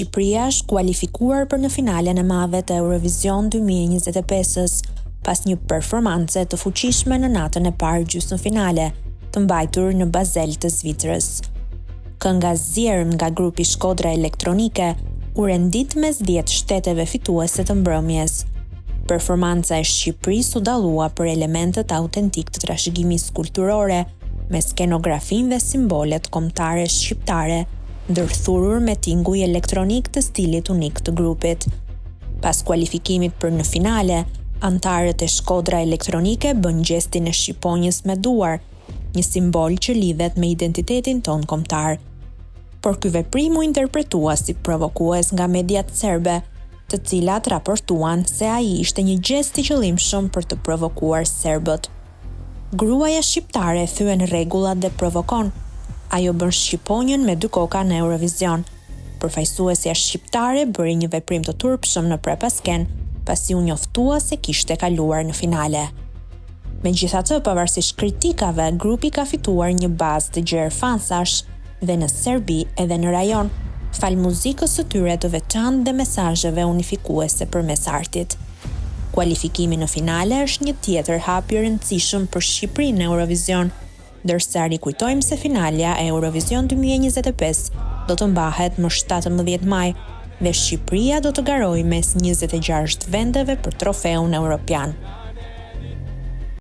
Shqipëria është kualifikuar për në finalen e madhe të Eurovision 2025-s, pas një performance të fuqishme në natën e parë gjysmëfinale, të mbajtur në Basel të Zvicrës. Kënga Zjerm nga grupi Shkodra Elektronike u rendit mes 10 shteteve fituese të mbrëmjes. Performanca e Shqipërisë u dallua për elementet autentik të trashëgimisë kulturore, me skenografinë dhe simbolet kombëtare shqiptare, ndërthurur me tinguj elektronik të stilit unik të grupit. Pas kualifikimit për në finale, antarët e Shkodra Elektronike bën gjestin e shqiponjës me duar, një simbol që lidhet me identitetin ton kombëtar. Por ky veprim u interpretua si provokues nga mediat serbe, të cilat raportuan se ai ishte një gjest i qëllimshëm për të provokuar serbët. Gruaja shqiptare thyen rregullat dhe provokon. Ajo bën shqiponjën me 2 koka në Eurovision. Përfaqësuesja shqiptare bëri një veprim të turpshëm në prepasken, pasi u njoftua se kishte kaluar në finale. Megjithatë, pavarësisht kritikave, grupi ka fituar një bazë të gjerë fansash dhe në Serbi edhe në rajon, fal muzikës së tyre të veçantë dhe mesazheve unifikuese përmes artit. Kualifikimi në finale është një tjetër hap i rëndësishëm për Shqipërinë në Eurovision, ndërsa rikujtojmë se finalja e Eurovision 2025 do të mbahet më 17 maj dhe Shqipëria do të garojë mes 26 vendeve për trofeun evropian.